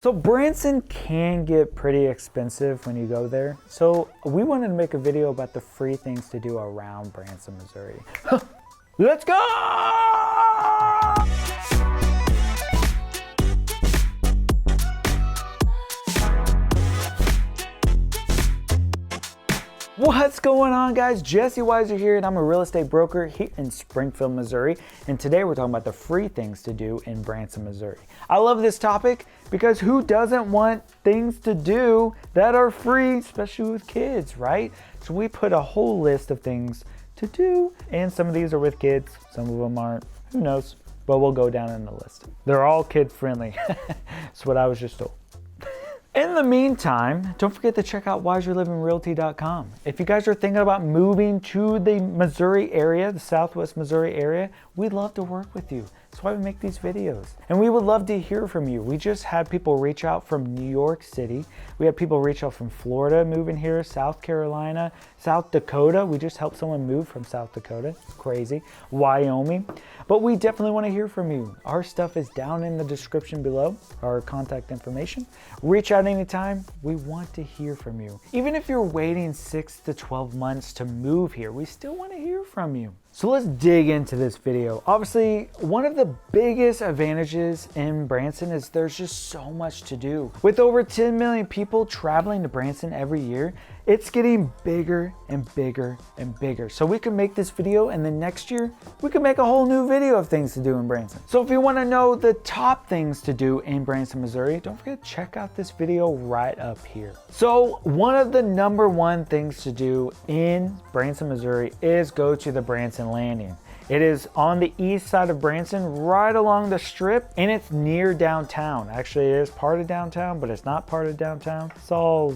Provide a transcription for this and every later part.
So Branson can get pretty expensive when you go there. So we wanted to make a video about the free things to do around Branson, Missouri. Let's go! What's going on, guys? Jesse Weiser here, and I'm a real estate broker here in Springfield, Missouri. And today we're talking about the free things to do in Branson, Missouri. I love this topic because who doesn't want things to do that are free, especially with kids, right? So we put a whole list of things to do, and some of these are with kids, some of them aren't, who knows? But we'll go down in the list. They're all kid friendly. That's what I was just told. In the meantime, don't forget to check out wiserlivingrealty.com. If you guys are thinking about moving to the Missouri area, the Southwest Missouri area, we'd love to work with you. That's why we make these videos. And we would love to hear from you. We just had people reach out from New York City. We had people reach out from Florida moving here, South Carolina, South Dakota. We just helped someone move from South Dakota. Crazy. Wyoming. But we definitely want to hear from you. Our stuff is down in the description below, our contact information. Reach out anytime. We want to hear from you. Even if you're waiting 6 to 12 months to move here, we still want to hear from you. So let's dig into this video. Obviously, one of the biggest advantages in Branson is there's just so much to do. With over 10 million people traveling to Branson every year, it's getting bigger and bigger and bigger. So we can make this video, and then next year, we can make a whole new video of things to do in Branson. So if you want to know the top things to do in Branson, Missouri, don't forget to check out this video right up here. So one of the #1 things to do in Branson, Missouri is go to the Branson Landing. It is on the east side of Branson, right along the strip, and it's near downtown. Actually, it is part of downtown, but it's not part of downtown. It's all,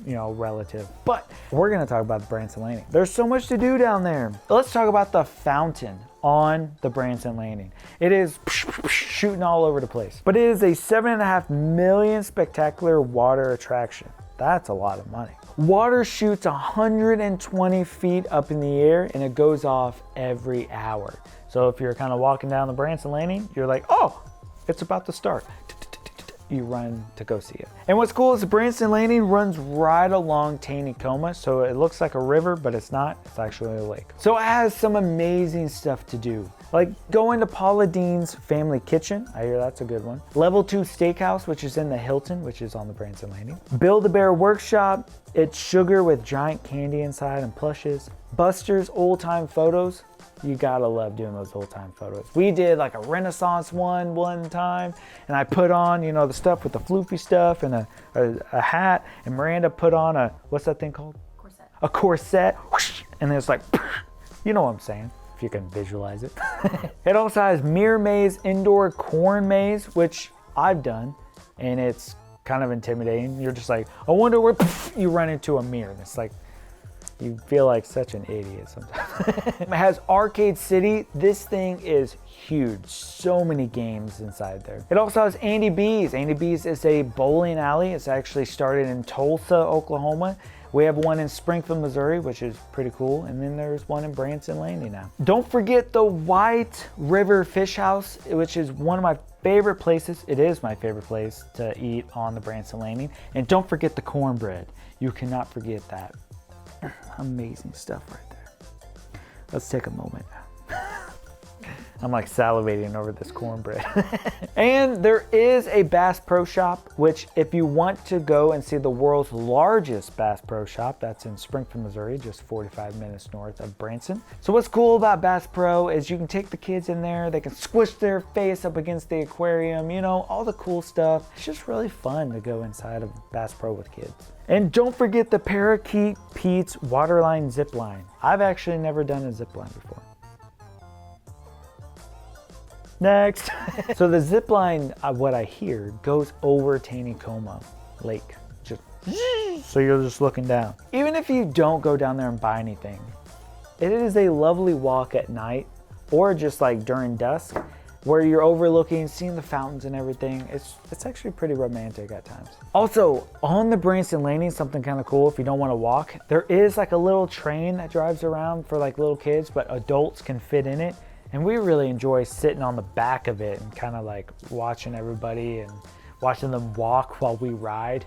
you know, relative. But we're gonna talk about the Branson Landing. There's so much to do down there. Let's talk about the fountain on the Branson Landing. It is shooting all over the place, but it is a $7.5 million spectacular water attraction. That's a lot of money. Water shoots 120 feet up in the air, and it goes off every hour. So if you're kind of walking down the Branson Landing, you're like, oh, it's about to start. You run to go see it. And what's cool is the Branson Landing runs right along Taneycomo, so it looks like a river, but it's not. It's actually a lake. So it has some amazing stuff to do, like going to Paula Deen's Family Kitchen. I hear that's a good one. Level 2 Steakhouse, which is in the Hilton, which is on the Branson Landing. Build-A-Bear Workshop. It's sugar with giant candy inside and plushes. Buster's Old Time Photos. You gotta love doing those old time photos. We did like a Renaissance one time, and I put on, you know, the stuff with the floofy stuff and a hat, and Miranda put on a, what's that thing called? Corset. A corset, whoosh, and it's like, you know what I'm saying, if you can visualize it. It also has mirror maze, indoor corn maze, which I've done, and it's kind of intimidating. You're just like, I wonder where you run into a mirror, and it's like, you feel like such an idiot sometimes. It has Arcade City. This thing is huge. So many games inside there. It also has Andy B's. Andy B's is a bowling alley. It's actually started in Tulsa, Oklahoma. We have one in Springfield, Missouri, which is pretty cool. And then there's one in Branson Landing now. Don't forget the White River Fish House, which is one of my favorite places. It is my favorite place to eat on the Branson Landing. And don't forget the cornbread. You cannot forget that. Amazing stuff right there. Let's take a moment now. I'm like salivating over this cornbread. And there is a Bass Pro Shop, which if you want to go and see the world's largest Bass Pro Shop, that's in Springfield, Missouri, just 45 minutes north of Branson. So what's cool about Bass Pro is you can take the kids in there, they can squish their face up against the aquarium, you know, all the cool stuff. It's just really fun to go inside of Bass Pro with kids. And don't forget the Parakeet Pete's Waterline Zip Line. I've actually never done a zip line before. Next. So the zip line, what I hear, goes over Taneycomo Lake. Just so you're just looking down. Even if you don't go down there and buy anything, it is a lovely walk at night or just like during dusk, where you're overlooking, seeing the fountains and everything. It's actually pretty romantic at times. Also, on the Branson Landing, something kind of cool if you don't want to walk, there is like a little train that drives around for like little kids, but adults can fit in it. And we really enjoy sitting on the back of it and kind of like watching everybody, and watching them walk while we ride.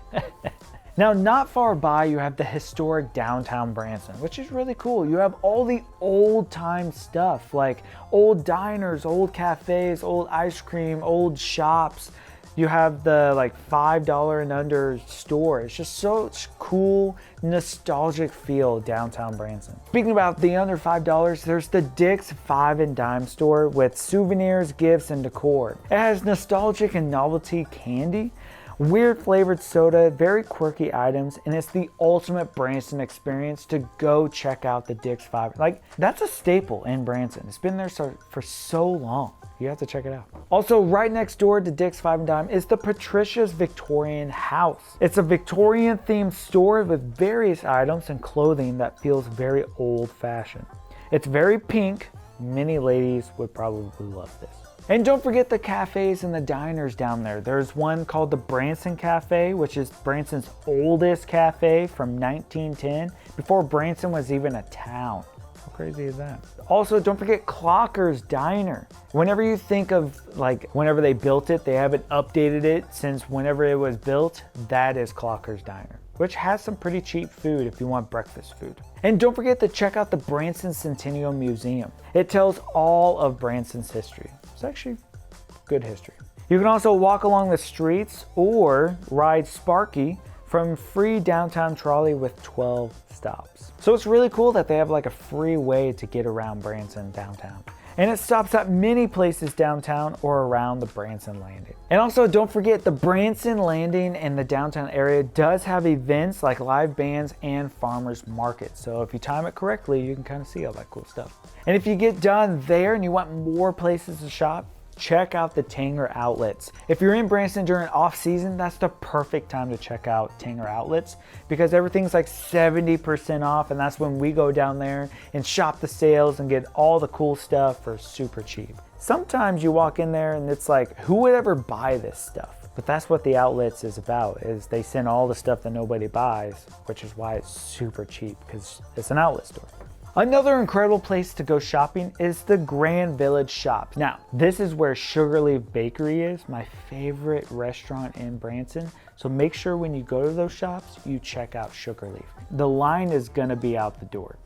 Now, not far by, you have the historic downtown Branson, which is really cool. You have all the old time stuff, like old diners, old cafes, old ice cream, old shops. You have the like $5 and under store. It's just such cool, nostalgic feel downtown Branson. Speaking about the under $5, there's the Dick's 5 and Dime store with souvenirs, gifts, and decor. It has nostalgic and novelty candy, weird flavored soda, very quirky items, and it's the ultimate Branson experience to go check out the Dick's 5. Like, that's a staple in Branson. It's been there for so long. You have to check it out. Also, right next door to Dick's 5 and Dime is the Patricia's Victorian House. It's a Victorian themed store with various items and clothing that feels very old fashioned. It's very pink. Many ladies would probably love this. And don't forget the cafes and the diners down there. There's one called the Branson Cafe, which is Branson's oldest cafe from 1910, before Branson was even a town. How crazy is that? Also, don't forget Clocker's Diner. Whenever you think of, like, whenever they built it, they haven't updated it since whenever it was built. That is Clocker's Diner, which has some pretty cheap food if you want breakfast food. And don't forget to check out the Branson Centennial Museum. It tells all of Branson's history. It's actually good history. You can also walk along the streets or ride Sparky from free downtown trolley with 12 stops. So it's really cool that they have like a free way to get around Branson downtown. And it stops at many places downtown or around the Branson Landing. And also don't forget the Branson Landing in the downtown area does have events like live bands and farmers markets. So if you time it correctly, you can kind of see all that cool stuff. And if you get done there and you want more places to shop, check out the Tanger outlets. If you're in Branson during off season, that's the perfect time to check out Tanger outlets because everything's like 70% off, and that's when we go down there and shop the sales and get all the cool stuff for super cheap. Sometimes you walk in there and it's like, who would ever buy this stuff? But that's what the outlets is about, is they send all the stuff that nobody buys, which is why it's super cheap because it's an outlet store. Another incredible place to go shopping is the Grand Village Shops. Now, this is where Sugarleaf Bakery is, my favorite restaurant in Branson. So make sure when you go to those shops, you check out Sugarleaf. The line is gonna be out the door,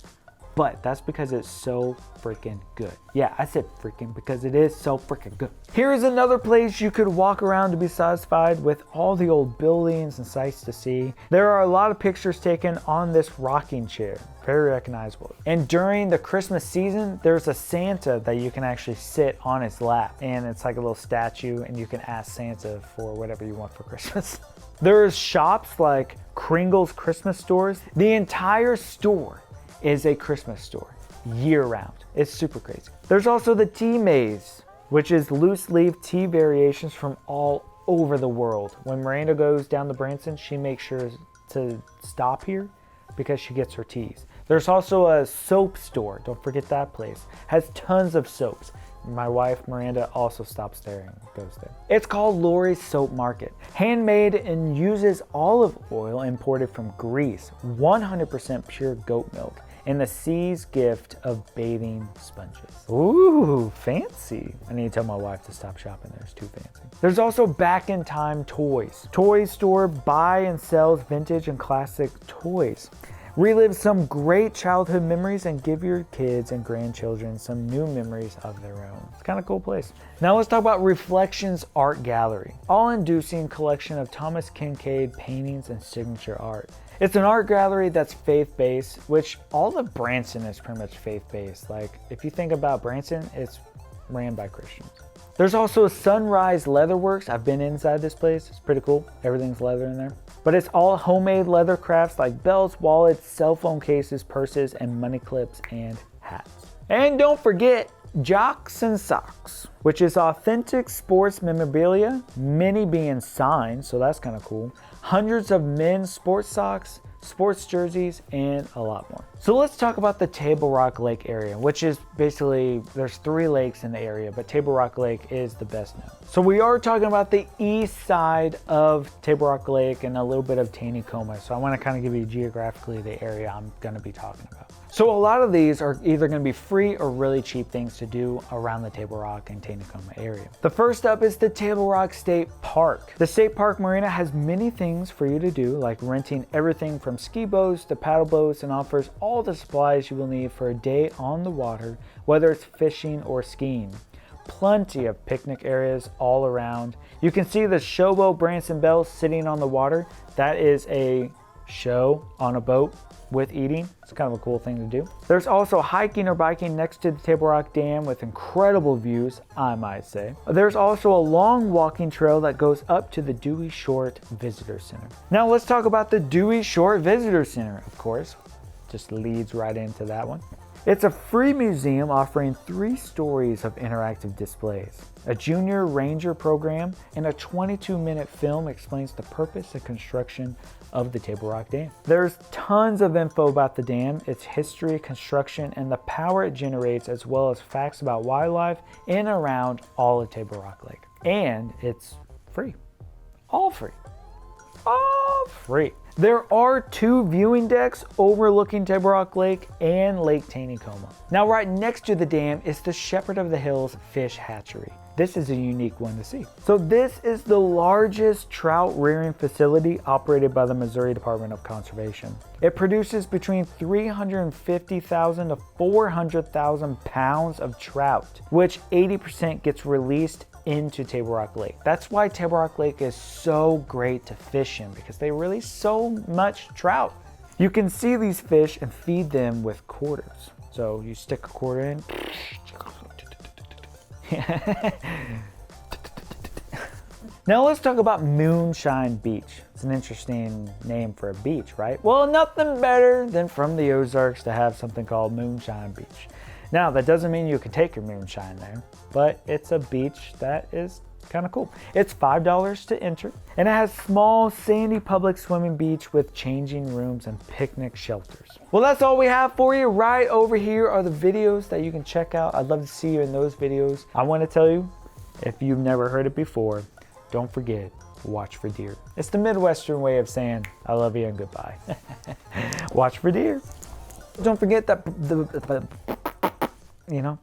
but that's because it's so freaking good. Yeah, I said freaking because it is so freaking good. Here is another place you could walk around to be satisfied with all the old buildings and sights to see. There are a lot of pictures taken on this rocking chair, very recognizable. And during the Christmas season, there's a Santa that you can actually sit on his lap, and it's like a little statue, and you can ask Santa for whatever you want for Christmas. There's shops like Kringle's Christmas stores. The entire store is a Christmas store year round. It's super crazy. There's also the tea maze, which is loose leaf tea variations from all over the world. When Miranda goes down to Branson, she makes sure to stop here because she gets her teas. There's also a soap store. Don't forget that place. Has tons of soaps. My wife, Miranda, also stops there and goes there. It's called Lori's Soap Market. Handmade and uses olive oil imported from Greece, 100% pure goat milk, and the sea's gift of bathing sponges. Ooh, fancy. I need to tell my wife to stop shopping there. It's too fancy. There's also Back in Time Toys. Toy store buy and sells vintage and classic toys. Relive some great childhood memories and give your kids and grandchildren some new memories of their own. It's kind of a cool place. Now let's talk about Reflections Art Gallery. All-inducing collection of Thomas Kincaid paintings and signature art. It's an art gallery that's faith-based, which all of Branson is pretty much faith-based. Like, if you think about Branson, it's ran by Christians. There's also a Sunrise Leatherworks. I've been inside this place. It's pretty cool. Everything's leather in there. But it's all homemade leather crafts like belts, wallets, cell phone cases, purses, and money clips and hats. And don't forget Jocks and Socks, which is authentic sports memorabilia, many being signed, so that's kind of cool. Hundreds of men's sports socks, sports jerseys, and a lot more. So let's talk about the Table Rock Lake area, which is basically, there's 3 lakes in the area, but Table Rock Lake is the best known. So we are talking about the east side of Table Rock Lake and a little bit of Taneycomo. So I want to kind of give you geographically the area I'm going to be talking about. So a lot of these are either going to be free or really cheap things to do around the Table Rock and Taneycomo area. The first up is the Table Rock State Park. The State Park Marina has many things for you to do, like renting everything from ski boats to paddle boats, and offers all the supplies you will need for a day on the water, whether it's fishing or skiing. Plenty of picnic areas all around. You can see the Showboat Branson Belle sitting on the water. That is a show on a boat with eating. It's kind of a cool thing to do. There's also hiking or biking next to the Table Rock Dam with incredible views, I might say. There's also a long walking trail that goes up to the Dewey Short Visitor Center. Now let's talk about the Dewey Short Visitor Center, of course. Just leads right into that one. It's a free museum offering 3 stories of interactive displays. A junior ranger program and a 22-minute film explains the purpose and construction of the Table Rock Dam. There's tons of info about the dam, its history, construction, and the power it generates, as well as facts about wildlife in and around all of Table Rock Lake. And it's free. All free. All free. There are 2 viewing decks overlooking Table Rock Lake and Lake Taneycomo. Now right next to the dam is the Shepherd of the Hills Fish Hatchery. This is a unique one to see. So this is the largest trout rearing facility operated by the Missouri Department of Conservation. It produces between 350,000 to 400,000 pounds of trout, which 80% gets released into Table Rock Lake. That's why Table Rock Lake is so great to fish in, because they release so much trout. You can see these fish and feed them with quarters. So you stick a quarter in. Now let's talk about Moonshine Beach. It's an interesting name for a beach, right? Well, nothing better than from the Ozarks to have something called Moonshine Beach. Now, that doesn't mean you can take your moonshine there, but it's a beach that is kind of cool. It's $5 to enter, and it has small, sandy public swimming beach with changing rooms and picnic shelters. Well, that's all we have for you. Right over here are the videos that you can check out. I'd love to see you in those videos. I want to tell you, if you've never heard it before, don't forget, watch for deer. It's the Midwestern way of saying I love you and goodbye. Watch for deer. Don't forget that you know,